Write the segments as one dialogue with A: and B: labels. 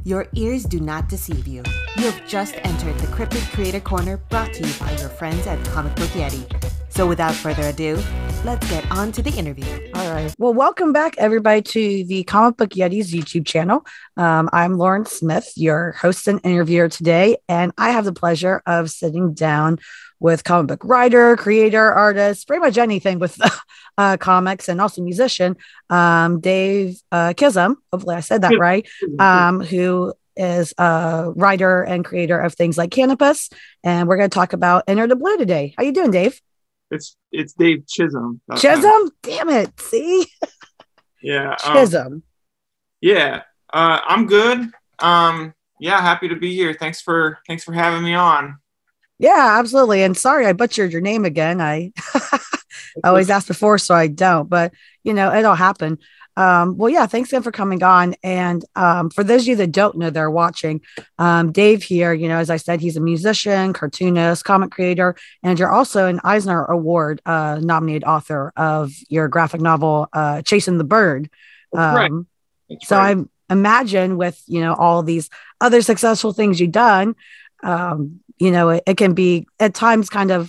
A: Your ears do not deceive you. You have just entered the Cryptid Creator Corner, brought to you by your friends at Book Yeti. So without further ado, let's get on to the interview.
B: All right. Well, welcome back, everybody, to the Book Yeti's YouTube channel. I'm Lauren Smith, your host and interviewer today, and I have the pleasure of sitting down with comic book writer, creator, artist, pretty much anything with comics, and also musician, Dave Chisholm. Hopefully I said that right. Who is a writer and creator of things like Cannabis. And we're going to talk about Enter the Blue today. How you doing, Dave?
C: It's Dave Chisholm.
B: Chisholm? Damn it. See?
C: Yeah.
B: Chisholm.
C: I'm good. Happy to be here. Thanks for having me on.
B: Yeah, absolutely. And sorry, I butchered your name again. I always ask before, so I don't, but it'll happen. Thanks again for coming on. And for those of you that don't know, they're watching, Dave here, as I said, he's a musician, cartoonist, comic creator, and you're also an Eisner Award nominated author of your graphic novel, Chasing the Bird.
C: Right.
B: I imagine with, all these other successful things you've done, it can be at times kind of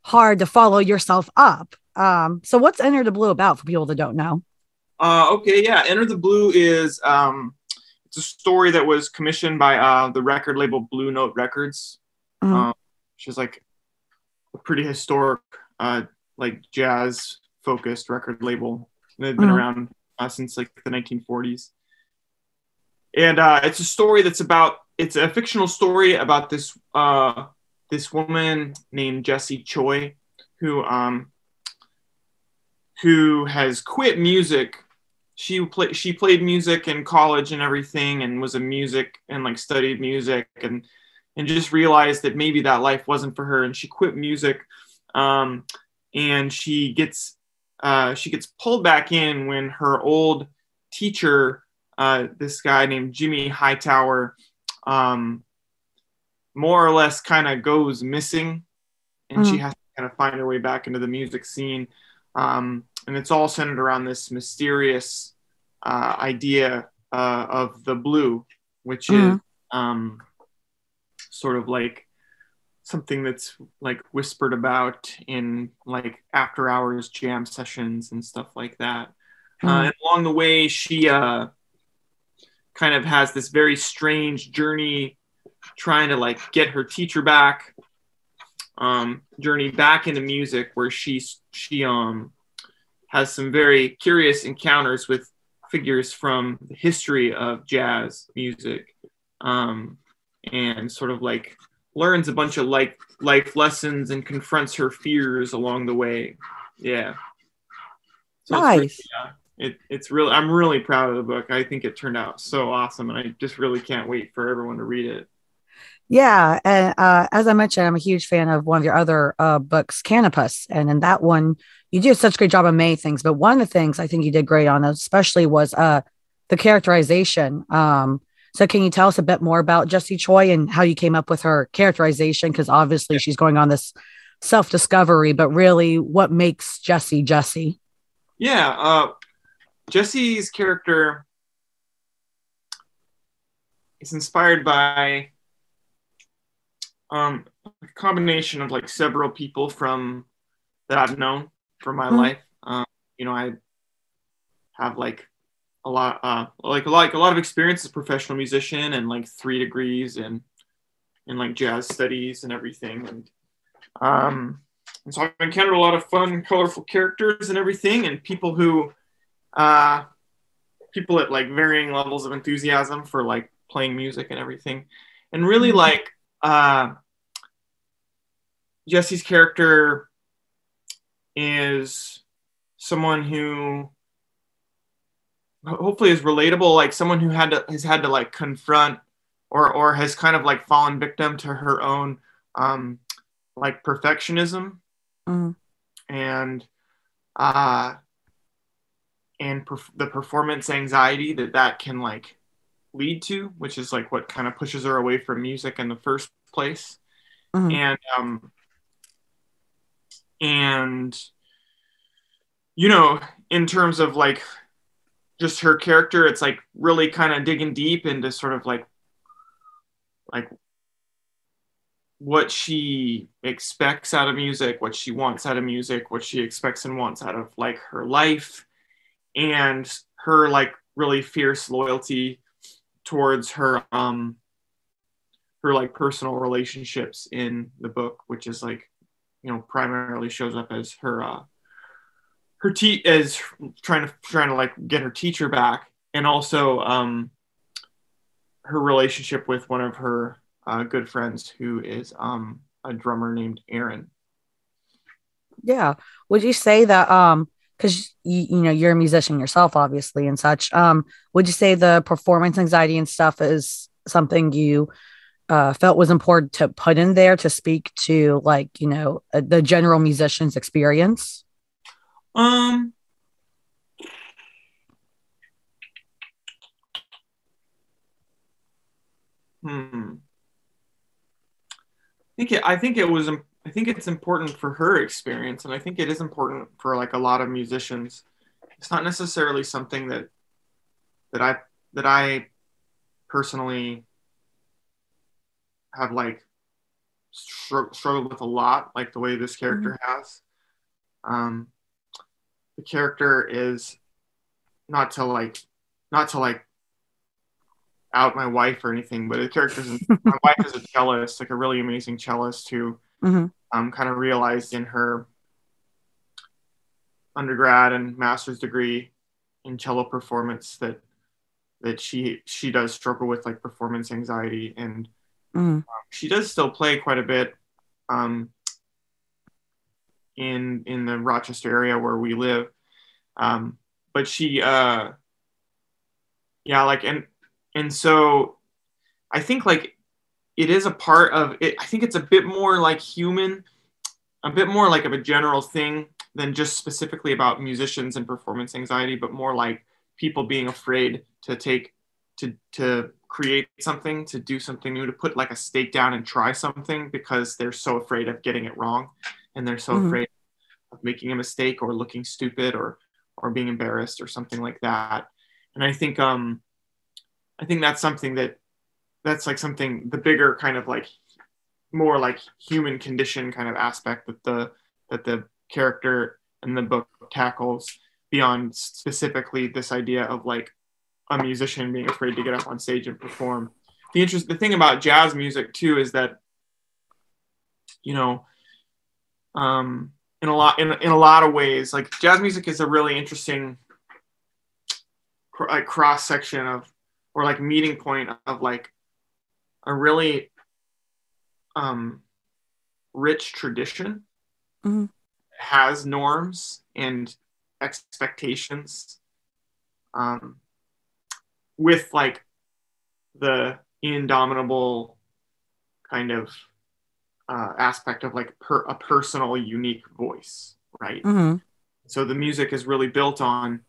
B: hard to follow yourself up. So what's Enter the Blue about for people that don't know?
C: Enter the Blue is it's a story that was commissioned by the record label Blue Note Records, which is like a pretty historic, like jazz focused record label. They've been around since like the 1940s, and it's a story it's a fictional story about this woman named Jessie Choi who has quit music. She played music in college and everything, and was a music and like studied music and just realized that maybe that life wasn't for her, and she quit music. And she gets pulled back in when her old teacher, this guy named Jimmy Hightower, more or less kind of goes missing, and she has to kind of find her way back into the music scene. And it's all centered around this mysterious idea of the blue, which is sort of like something that's like whispered about in like after hours jam sessions and stuff like that. And along the way, she kind of has this very strange journey trying to like get her teacher back, journey back into music, where she has some very curious encounters with figures from the history of jazz music, and sort of like learns a bunch of like life lessons and confronts her fears along the way. Yeah. So
B: nice.
C: It's really, I'm really proud of the book. I think it turned out so awesome, and I just really can't wait for everyone to read it.
B: Yeah. And as I mentioned, I'm a huge fan of one of your other books, Cannabis. And in that one, you do such a great job of many things. But one of the things I think you did great on, especially, was the characterization. So can you tell us a bit more about Jessie Choi and how you came up with her characterization? Because obviously she's going on this self-discovery, but really what makes Jessie Jessie?
C: Yeah. Jessie's character is inspired by a combination of like several people that I've known from my life. I have like a lot of experience as a professional musician, and like 3 degrees in like jazz studies and everything. And so I've encountered a lot of fun, colorful characters and everything, and people at like varying levels of enthusiasm for like playing music and everything. And really like Jessie's character is someone who hopefully is relatable, like someone who has had to like confront or has kind of like fallen victim to her own like perfectionism and the performance anxiety that can like lead to, which is like what kind of pushes her away from music in the first place. And in terms of like just her character. It's like really kind of digging deep into sort of like what she expects out of music, what she wants out of music, what she expects and wants out of like her life, and her like really fierce loyalty towards her like personal relationships in the book, which is like, you know, primarily shows up as her as trying to like get her teacher back, and also her relationship with one of her good friends who is a drummer named Aaron.
B: Yeah. Would you say that because you know you're a musician yourself, obviously, and such, would you say the performance anxiety and stuff is something you felt was important to put in there to speak to, like, you know, the general musician's experience?
C: Um, hmm. I think it's important for her experience, and I think it is important for like a lot of musicians. It's not necessarily something that I that I personally have like struggled with a lot, like the way this character has. Um, the character is not to like out my wife or anything, but the character's my wife is a cellist, like a really amazing cellist who kind of realized in her undergrad and master's degree in cello performance that she does struggle with like performance anxiety, and she does still play quite a bit in the Rochester area where we live, but she yeah, like and so I think like it is a part of it. I think it's a bit more like human, a bit more like of a general thing than just specifically about musicians and performance anxiety, but more like people being afraid to create something, to do something new, to put like a stake down and try something because they're so afraid of getting it wrong, and they're so afraid of making a mistake or looking stupid or being embarrassed or something like that. And I think that's something that's like something, the bigger kind of like more like human condition kind of aspect that the character in the book tackles, beyond specifically this idea of like a musician being afraid to get up on stage and perform. The thing about jazz music too is that, you know, in a lot of ways, like jazz music is a really interesting like cross section of, or like meeting point of like a really rich tradition. Has norms and expectations, with like the indomitable kind of aspect of like a personal unique voice, right? So the music is really built on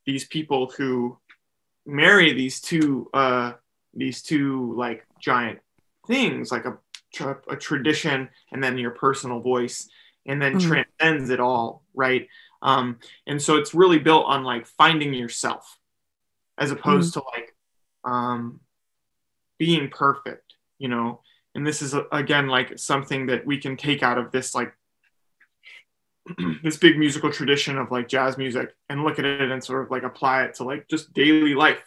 C: these people who marry these two like giant things, like a tradition and then your personal voice, and then transcends it all, right? And so it's really built on like finding yourself as opposed to like being perfect, you know. And this is again like something that we can take out of this like this big musical tradition of like jazz music and look at it and sort of like apply it to like just daily life.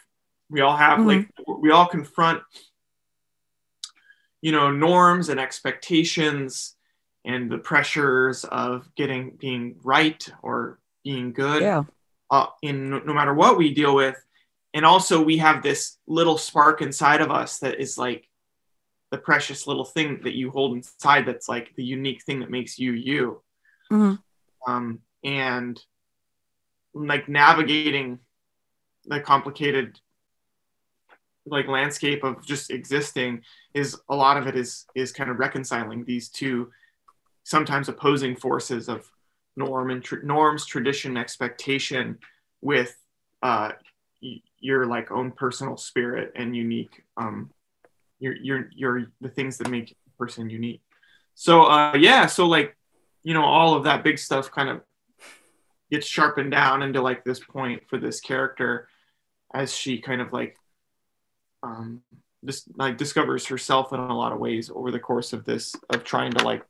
C: We all have like, we all confront, you know, norms and expectations and the pressures of being right or being good, in no matter what we deal with. And also we have this little spark inside of us that is like the precious little thing that you hold inside, that's like the unique thing that makes you you. And like navigating the complicated like landscape of just existing, is a lot of it is kind of reconciling these two sometimes opposing forces of norms, tradition, expectation, with your like own personal spirit and unique your the things that make a person unique. So yeah, so like, you know, all of that big stuff kind of gets sharpened down into like this point for this character. as she kind of like just like discovers herself in a lot of ways over the course of this, of trying to like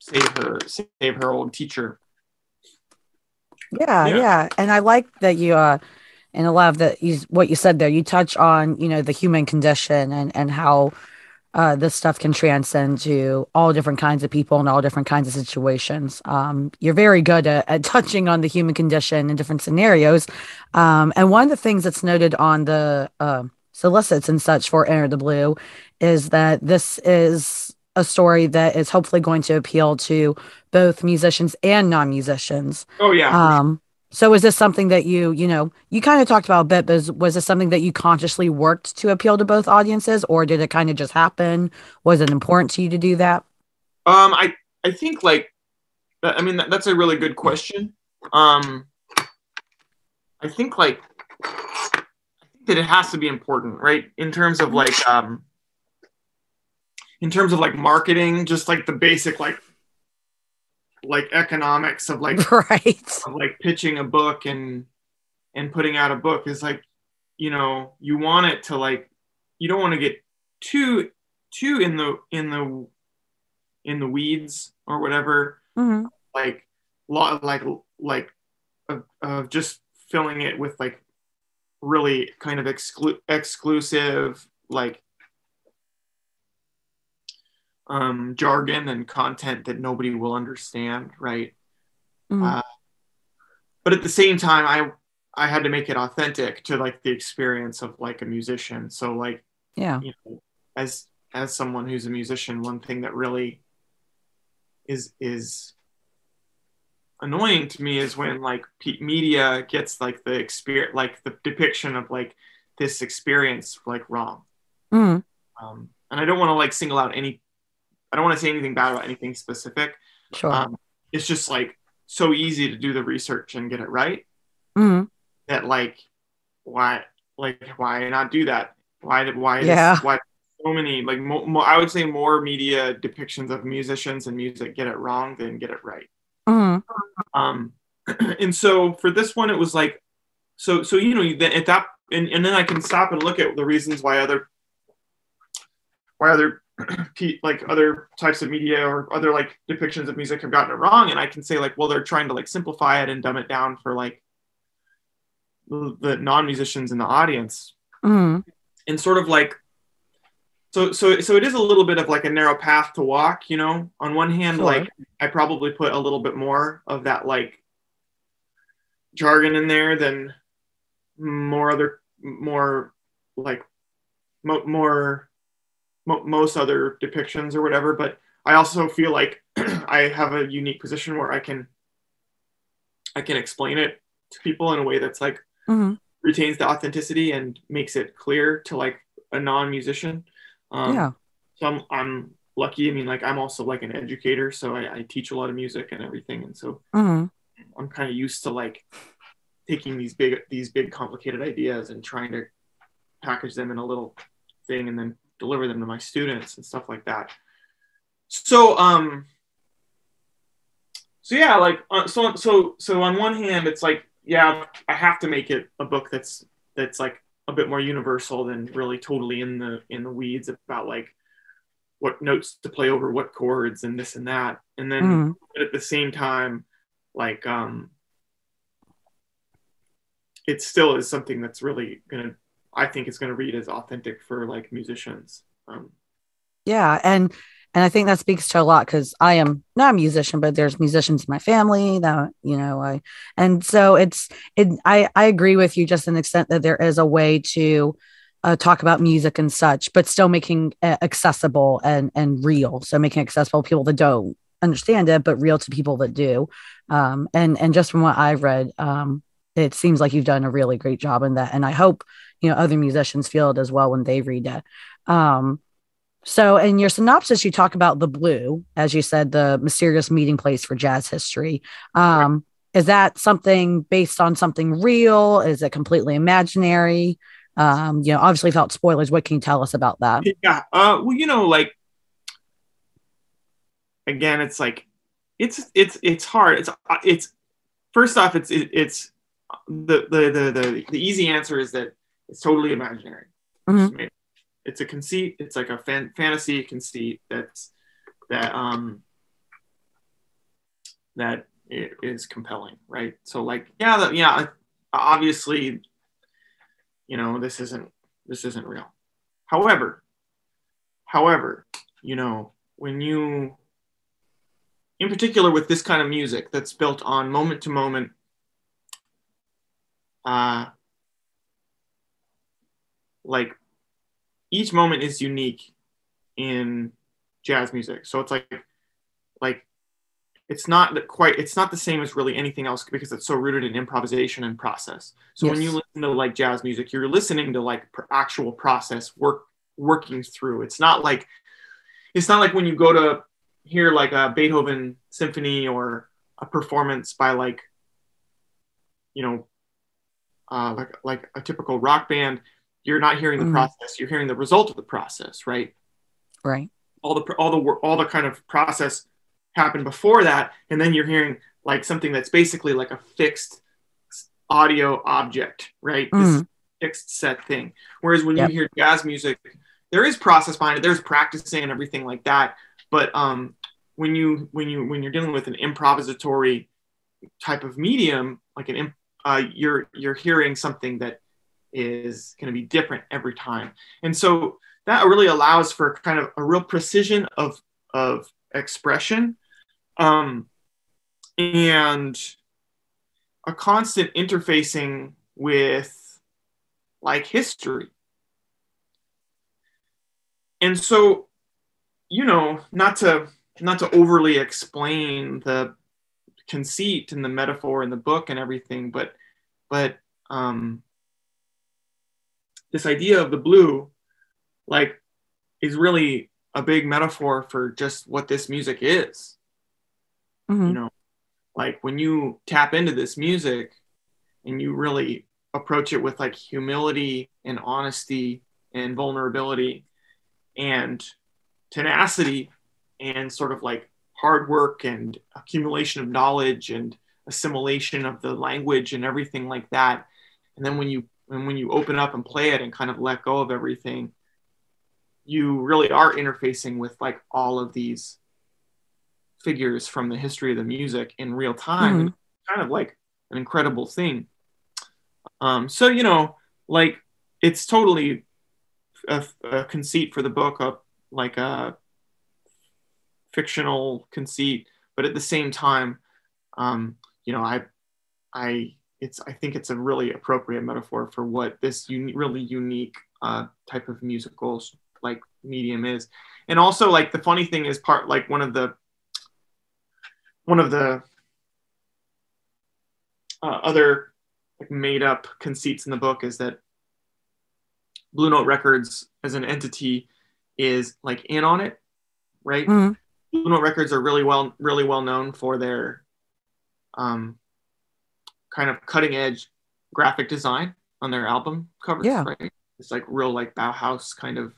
C: save her old teacher.
B: Yeah. And I like that you and a lot of what you said there, you touch on, the human condition and how this stuff can transcend to all different kinds of people and all different kinds of situations. You're very good at touching on the human condition in different scenarios. And one of the things that's noted on the solicits and such for Enter the Blue is that this is a story that is hopefully going to appeal to both musicians and non-musicians.
C: Oh yeah.
B: So is this something that you kind of talked about a bit, but was this something that you consciously worked to appeal to both audiences, or did it kind of just happen? Was it important to you to do that?
C: I think like, I mean, that's a really good question. I think like, that it has to be important, right? In terms of like marketing, just like the basic like economics of like
B: right
C: of like pitching a book and putting out a book is like, you want it to like, you don't want to get too in the weeds or whatever.
B: Mm-hmm.
C: Like of just filling it with like really kind of exclusive like jargon and content that nobody will understand, right?
B: Mm-hmm.
C: But at the same time, I had to make it authentic to like the experience of like a musician. So like, as someone who's a musician, one thing that really is annoying to me is when like media gets like the experience, like the depiction of like this experience like wrong.
B: Mm-hmm.
C: And I don't want to like single out I don't want to say anything bad about anything specific.
B: Sure.
C: It's just like so easy to do the research and get it right.
B: Mm-hmm.
C: That like, why not do that? Why so many like I would say more media depictions of musicians and music get it wrong than get it right.
B: Mm-hmm.
C: And so for this one, it was like, so at that, and then I can stop and look at the reasons why other like other types of media or other like depictions of music have gotten it wrong, and I can say like, well, they're trying to like simplify it and dumb it down for like the non-musicians in the audience.
B: Mm-hmm.
C: And sort of like, so it is a little bit of like a narrow path to walk, on one hand. Sure. Like I probably put a little bit more of that like jargon in there than most other depictions or whatever, but I also feel like I have a unique position where I can explain it to people in a way that's like
B: mm-hmm.
C: retains the authenticity and makes it clear to like a non-musician. So I'm lucky. I mean, like I'm also like an educator, so I teach a lot of music and everything, and so
B: mm-hmm.
C: I'm kind of used to like taking these big complicated ideas and trying to package them in a little thing and then deliver them to my students and stuff like that. So yeah, like so on one hand, it's like, yeah, I have to make it a book that's like a bit more universal than really totally in the weeds about like what notes to play over what chords and this and that. And then but at the same time, like it still is something that's really I think it's gonna read as authentic for like musicians.
B: And I think that speaks to a lot, because I am not a musician, but there's musicians in my family that, I agree with you just in the extent that there is a way to talk about music and such, but still making it accessible and real. So making it accessible to people that don't understand it, but real to people that do. And just from what I've read, it seems like you've done a really great job in that. And I hope, other musicians feel it as well when they read it. So in your synopsis, you talk about the Blue, as you said, the mysterious meeting place for jazz history. Is that something based on something real? Is it completely imaginary? Obviously without spoilers, what can you tell us about that?
C: Yeah. Well, like, again, it's like, it's hard. It's first off, it's the easy answer is that it's totally imaginary.
B: Mm-hmm.
C: It's a conceit. It's like a fantasy conceit that it is compelling, right? So like, obviously, this isn't real. However, when you, in particular with this kind of music that's built on moment to moment, like each moment is unique in jazz music. So it's like it's not the same as really anything else because it's so rooted in improvisation and process. So
B: Yes.
C: when you listen to like jazz music, you're listening to like actual process working through. It's not like when you go to hear like a Beethoven symphony or a performance by like like a typical rock band. You're not hearing the process. You're hearing the result of the process, right?
B: Right.
C: All the kind of process happened before that, and then you're hearing like something that's basically like a fixed audio object, right? This fixed set thing. Whereas when you hear jazz music, there is process behind it. There's practicing and everything like that. But when you're dealing with an improvisatory type of medium, like you're hearing something that is going to be different every time, and so that really allows for kind of a real precision of expression, and a constant interfacing with like history. And so, not to overly explain the conceit and the metaphor in the book and everything, but this idea of the blue, like, is really a big metaphor for just what this music is. Like when you tap into this music and you really approach it with like humility and honesty and vulnerability and tenacity and sort of like hard work and accumulation of knowledge and assimilation of the language and everything like that. And then when you open up and play it and kind of let go of everything, you really are interfacing with like all of these figures from the history of the music in real time. And kind of like an incredible thing. So, like it's totally a conceit for the book, like a fictional conceit, but at the same time, I think it's a really appropriate metaphor for what this really unique type of musical like medium is. And also, like, the funny thing is, part like one of the other like made up conceits in the book is that Blue Note Records as an entity is like in on it, right? Blue Note Records are really well known for their kind of cutting edge graphic design on their album covers, right? It's like real like Bauhaus kind of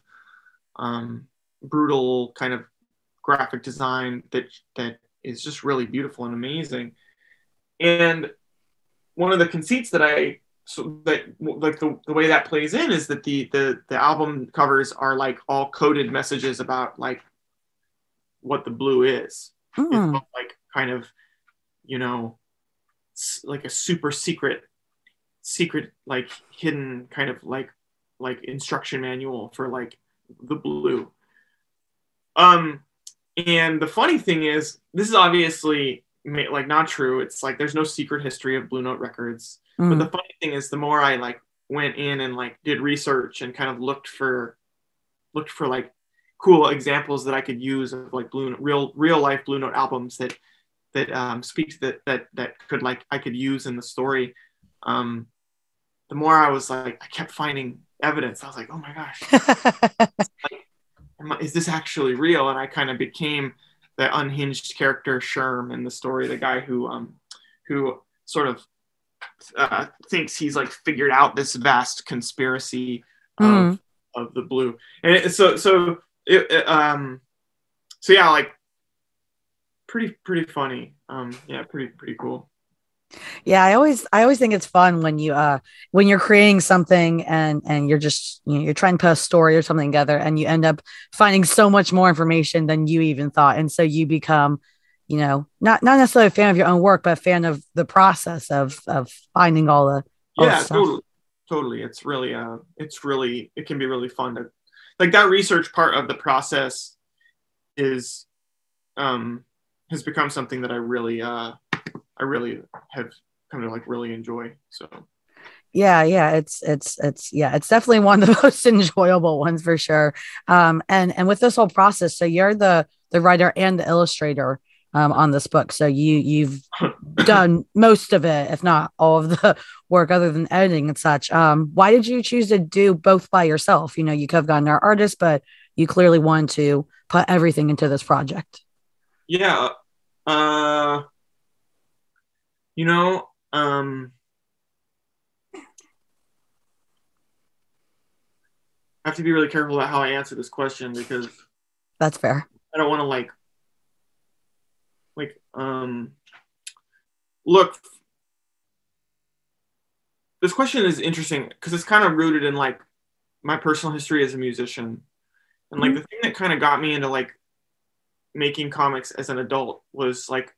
C: brutal kind of graphic design that is just really beautiful and amazing. And one of the conceits that like the way that plays in is that the album covers are like all coded messages about like what the blue is. It's like kind of, like a super secret like hidden kind of like instruction manual for like the blue. And the funny thing is, this is obviously like not true. It's like there's no secret history of Blue Note Records. But the funny thing is, the more I like went in and like did research and kind of looked for like cool examples that I could use of like real life Blue Note albums that speak to that could like I could use in the story. The more I was like, I kept finding evidence. I was like, oh my gosh, is this actually real? And I kind of became the unhinged character Sherm in the story, the guy who sort of thinks he's like figured out this vast conspiracy of the blue. And so yeah, like pretty funny. Yeah, pretty cool.
B: Yeah, I always think it's fun when you're creating something and you're just you're trying to put a story or something together and you end up finding so much more information than you even thought. And so you become, not necessarily a fan of your own work, but a fan of the process of finding all the
C: Yeah,
B: stuff.
C: totally. It can be really fun to like that research part of the process is um has become something that I really have come to like really enjoy. So
B: Yeah, it's definitely one of the most enjoyable ones for sure. And with this whole process, so you're the writer and the illustrator on this book. So you've done most of it, if not all of the work other than editing and such. Why did you choose to do both by yourself? You could have gotten our artist, but you clearly wanted to put everything into this project.
C: yeah, uh, you know, I have to be really careful about how I answer this question because
B: That's fair.
C: I don't want to look. This question is interesting because it's kind of rooted in like my personal history as a musician. And like
B: Mhm.
C: the thing that kind of got me into like making comics as an adult was like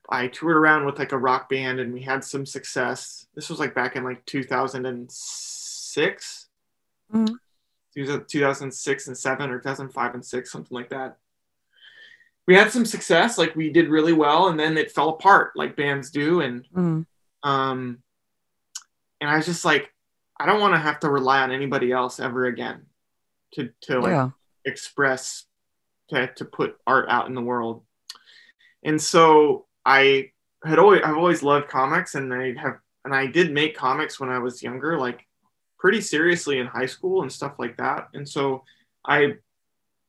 C: I toured around with like a rock band and we had some success. This was like back in like 2006,
B: Mhm.
C: 2006 and 7 or 2005 and 6, something like that. We had some success, like we did really well, and then it fell apart like bands do.
B: Mhm.
C: Um, and I was just like, I don't want to have to rely on anybody else ever again to like
B: Yeah.
C: express to put art out in the world. And so I've always loved comics, and I did make comics when I was younger, like pretty seriously in high school and stuff like that. And so I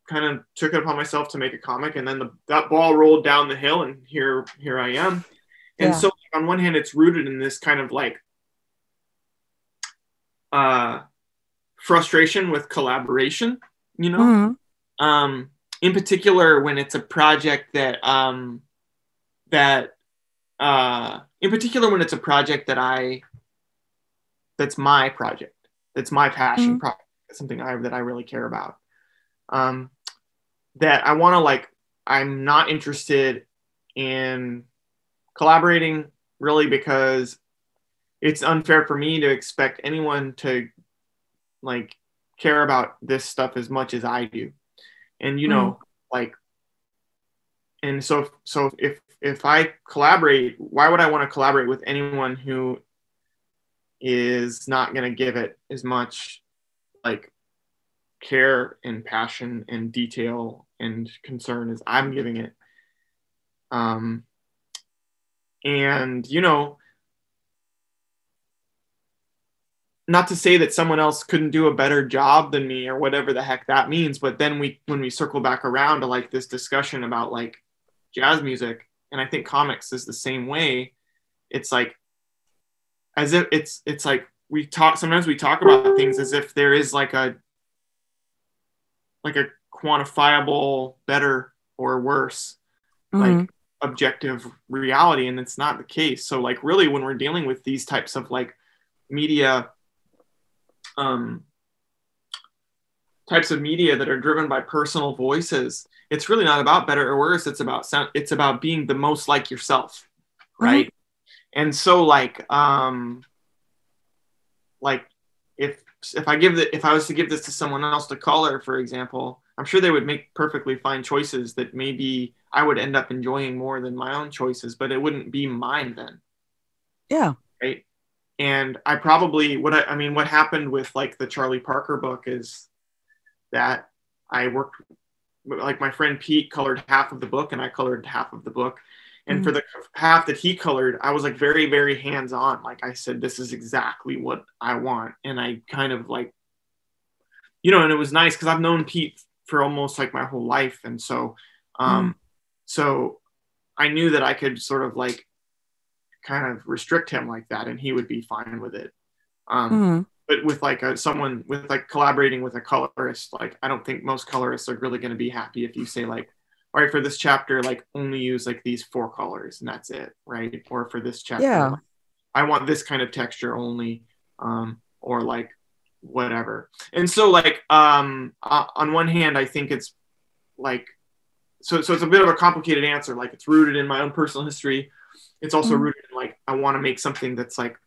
C: kind of took it upon myself to make a comic, and then that ball rolled down the hill, and here I am. And
B: Yeah.
C: so on one hand, it's rooted in this kind of like uh, frustration with collaboration, you know,
B: Mhm.
C: um, in particular when it's a project that in particular when it's a project that's my project, that's my passion
B: Mhm.
C: project, something that I really care about. Um, that I want to like, I'm not interested in collaborating really because it's unfair for me to expect anyone to like care about this stuff as much as I do. And
B: Mhm.
C: like, and so if I collaborate, why would I want to collaborate with anyone who is not going to give it as much like care and passion and detail and concern as I'm giving it? Um, and not to say that someone else couldn't do a better job than me or whatever the heck that means, but then when we circle back around to like this discussion about like jazz music, and I think comics is the same way. It's like as if it's like we talk about things as if there is like a quantifiable better or worse like
B: Mhm.
C: objective reality, and it's not the case. So like really when we're dealing with these types of like media um types of media that are driven by personal voices, it's really not about better or worse. It's about sound. It's about being the most like yourself,
B: Mhm.
C: right? And so like if if I was to give this to someone else to color, for example, I'm sure they would make perfectly fine choices that maybe I would end up enjoying more than my own choices, but it wouldn't be mine then,
B: Yeah.
C: right? And I probably I mean what happened with like the Charlie Parker book is that I worked like my friend Pete colored half of the book and I colored half of the book. And for
B: Mhm.
C: the half that he colored, I was like very, very hands on. Like I said, this is exactly what I want. And I kind of like, and it was nice because I've known Pete for almost like my whole life. And
B: Mhm.
C: um, so I knew that I could sort of like kind of restrict him like that and he would be fine with it. Um,
B: Mhm.
C: but with like someone with like collaborating with a colorist, like I don't think most colorists are really going to be happy if you say like, all right, for this chapter, like only use like these 4 colors and that's it, right? Or for this chapter,
B: Yeah.
C: like, I want this kind of texture only, or like whatever. And so like on one hand, I think it's like, so it's a bit of a complicated answer. Like it's rooted in my own personal history. It's also rooted in like, I want to make something that's like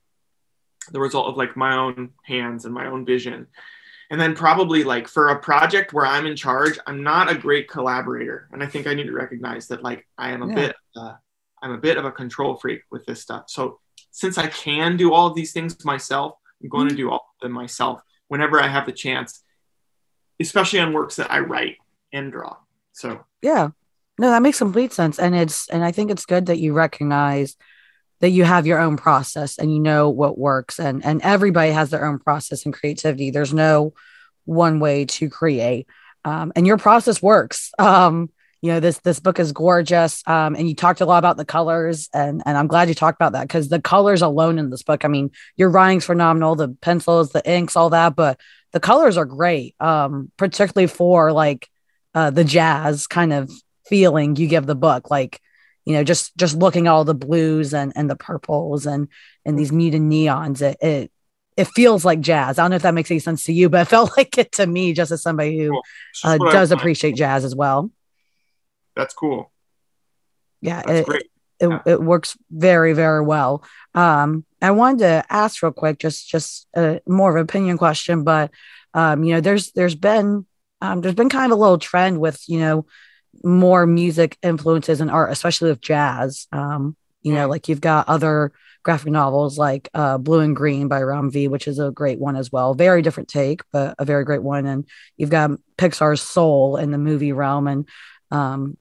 C: the result of like my own hands and my own vision. And then probably like for a project where I'm in charge, I'm not a great collaborator. And I think I need to recognize that like I am I'm a bit of a control freak with this stuff. So since I can do all of these things myself, I'm going to do all of them myself whenever I have the chance, especially on works that I write and draw. So
B: yeah, no, that makes complete sense. And I think it's good that you recognize that you have your own process and you know what works, and everybody has their own process and creativity. There's no one way to create. And your process works. This book is gorgeous. And you talked a lot about the colors, and I'm glad you talked about that, because the colors alone in this book, I mean, your writing's phenomenal, the pencils, the inks, all that, but the colors are great. Particularly for like the jazz kind of feeling you give the book, like, just looking at all the blues and the purples and these muted neons, it feels like jazz. I don't know if that makes any sense to you, but it felt like it to me, just as somebody who does appreciate jazz as well.
C: That's cool.
B: Yeah,
C: that's great.
B: It works very, very well. I wanted to ask real quick, just more of an opinion question, but there's been kind of a little trend with more music influences in art, especially with jazz. Like you've got other graphic novels like Blue and Green by Ram V, which is a great one as well. Very different take, but a very great one. And you've got Pixar's Soul in the movie realm. And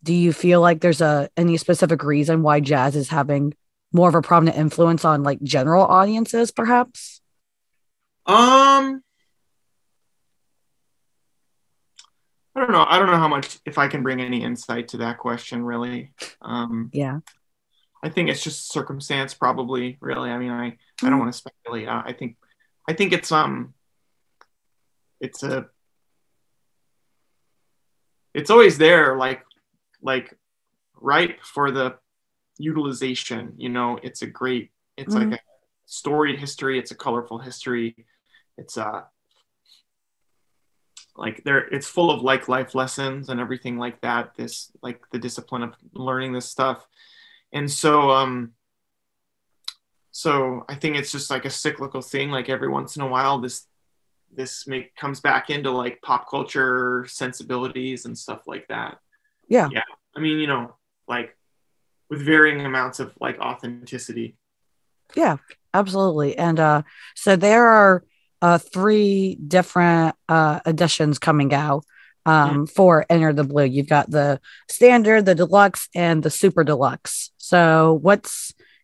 B: do you feel like there's any specific reason why jazz is having more of a prominent influence on like general audiences, perhaps?
C: I don't know. I don't know how much, if I can bring any insight to that question, really.
B: Yeah.
C: I think it's just circumstance, probably, really. I mean, I don't want to speculate. I think it's always there, like ripe for the utilization. It's like a storied history. It's a colorful history. It's it's full of like life lessons and everything like that. This, like the discipline of learning this stuff. And so I think it's just like a cyclical thing. Like every once in a while, this comes back into like pop culture sensibilities and stuff like that.
B: Yeah.
C: I mean, like with varying amounts of like authenticity.
B: Yeah, absolutely. And so there are 3 different editions coming out for Enter the Blue. You've got the standard, the deluxe, and the super deluxe. So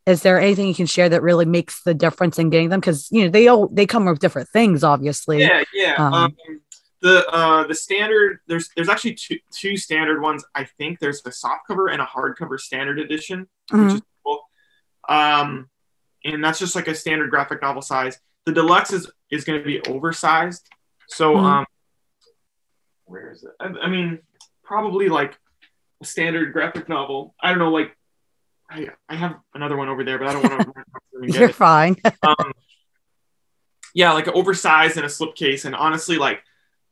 B: is there anything you can share that really makes the difference in getting them? Because they come with different things, obviously.
C: Yeah. The standard, there's actually two standard ones. I think there's a softcover and a hardcover standard edition, which is cool. And that's just like a standard graphic novel size. The deluxe is going to be oversized. So where is it? I mean, probably like a standard graphic novel. I don't know, like I have another one over there, but I don't want to.
B: You're fine.
C: Yeah, like an oversized and a slipcase. And honestly, like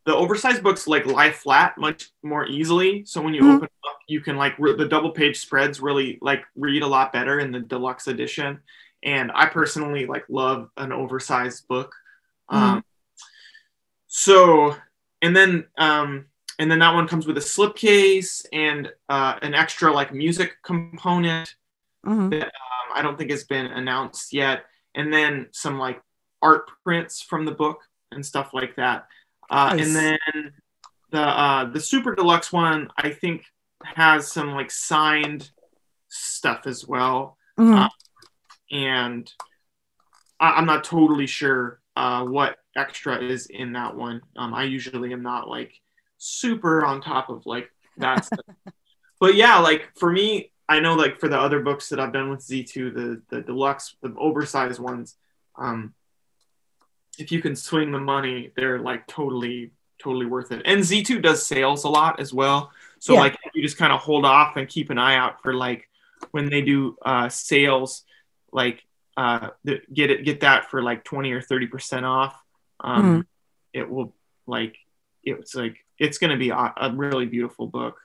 C: the oversized books like lie flat much more easily. So when you open it up, you can like the double page spreads really like read a lot better in the deluxe edition. And I personally like love an oversized book. So, and then that one comes with a slipcase and an extra like music component that I don't think has been announced yet. And then some like art prints from the book and stuff like that. Nice. And then the super deluxe one, I think, has some like signed stuff as well. And I'm not totally sure what extra is in that one. I usually am not like super on top of like that stuff. But yeah, like for me, I know like for the other books that I've done with Z2, the deluxe, the oversized ones, if you can swing the money, they're like totally totally worth it. And Z2 does sales a lot as well. So
B: Yeah.
C: like you just kind of hold off and keep an eye out for like when they do sales, like get that for like 20 or 30% off. It will like it's going to be a really beautiful book.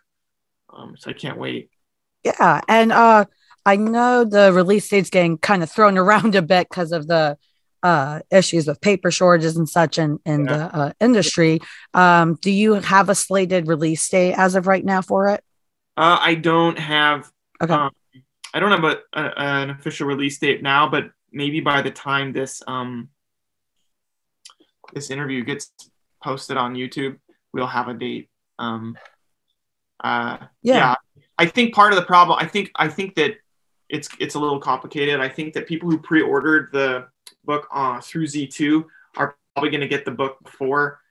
C: So I can't wait.
B: Yeah, and I know the release date's getting kind of thrown around a bit because of the issues with paper shortages and such in the industry. Do you have a slated release date as of right now for it?
C: I don't have.
B: Okay.
C: I don't have an official release date now, but maybe by the time this this interview gets posted on YouTube, we'll have a date. Yeah. I think part of the problem, I think that it's a little complicated. I think that people who pre-ordered the book through Z2 are probably going to get the book before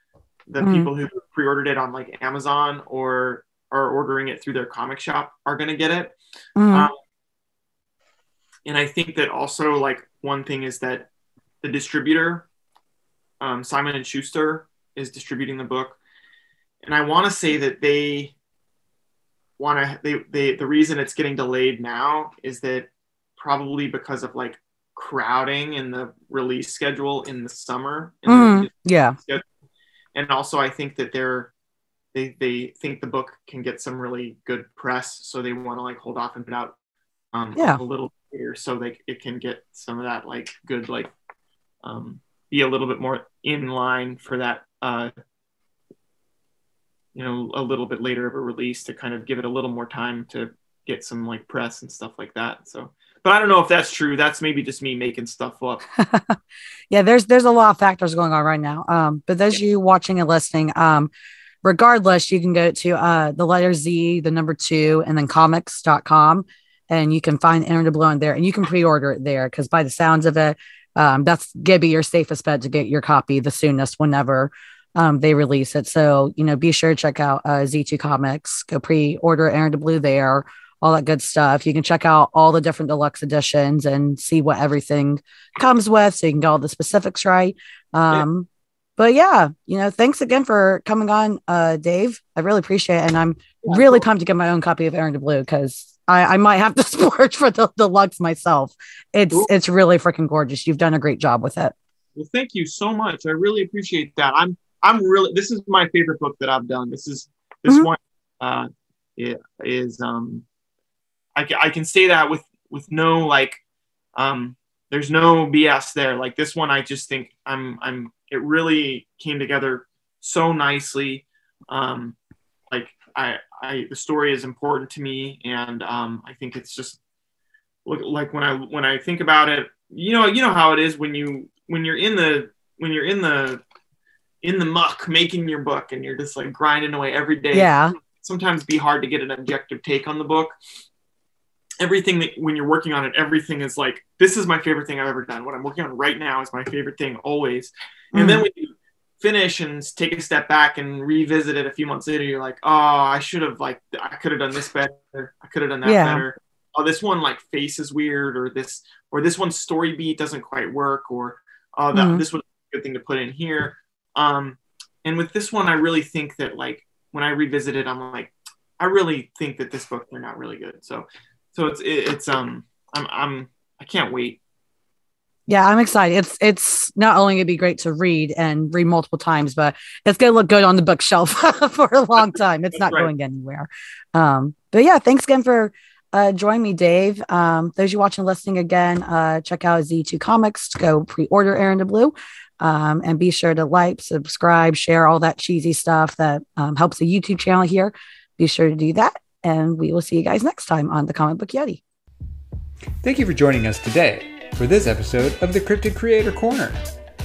C: the people who pre-ordered it on like Amazon or are ordering it through their comic shop are going to get it. And I think that also like one thing is that the distributor, Simon & Schuster, is distributing the book. And I want to say that the reason it's getting delayed now is that probably because of like crowding in the release schedule in the summer.
B: Yeah.
C: And also I think that they think the book can get some really good press, so they want to like hold off and put out a little later so it can get some of that like good like be a little bit more in line for that a little bit later of a release to kind of give it a little more time to get some like press and stuff like that. So, but I don't know if that's true. That's maybe just me making stuff up.
B: Yeah, there's a lot of factors going on right now. But those of you watching and listening, regardless, you can go to the letter Z, the number 2, and then comics.com, and you can find Enter the Blue on there, and you can pre-order it there because by the sounds of it, that's gonna be your safest bet to get your copy the soonest whenever they release it. So, be sure to check out Z2 Comics, go pre-order Enter the Blue there, all that good stuff. You can check out all the different deluxe editions and see what everything comes with so you can get all the specifics right. But yeah, thanks again for coming on, Dave. I really appreciate it. And I'm really pumped to get my own copy of Enter the Blue because I might have to splurge for the deluxe myself. It's really freaking gorgeous. You've done a great job with it.
C: Well, thank you so much. I really appreciate that. I'm really, this is my favorite book that I've done. This one is I can say that with no like there's no BS there. Like this one, I just think it really came together so nicely. Like the story is important to me, and I think it's just like when I think about it, you know how it is when you're in the muck making your book and you're just like grinding away every day.
B: Yeah.
C: Sometimes be hard to get an objective take on the book. Everything that when you're working on it, everything is like, this is my favorite thing I've ever done. What I'm working on right now is my favorite thing always. And then when you finish and take a step back and revisit it a few months later, you're like, oh, I could have done this better. I could have done that better. Oh, this one like face is weird, or this one story beat doesn't quite work, or this was a good thing to put in here. And with this one, I really think that like when I revisit it, I'm like, I really think that this book turned out really good. So it's I can't wait.
B: Yeah, I'm excited. It's not only gonna be great to read multiple times, but it's gonna look good on the bookshelf for a long time. It's not going anywhere. But yeah, thanks again for joining me, Dave. Those you watching and listening again, check out Z2 Comics to go pre-order Enter the Blue. And be sure to like, subscribe, share all that cheesy stuff that helps the YouTube channel here. Be sure to do that. And we will see you guys next time on the Comic Book Yeti.
D: Thank you for joining us today for this episode of the Cryptid Creator Corner.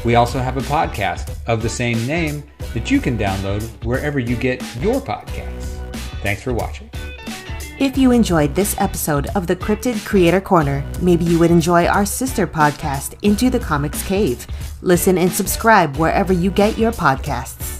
D: We also have a podcast of the same name that you can download wherever you get your podcasts. Thanks for watching.
A: If you enjoyed this episode of the Cryptid Creator Corner, maybe you would enjoy our sister podcast, Into the Comics Cave. Listen and subscribe wherever you get your podcasts.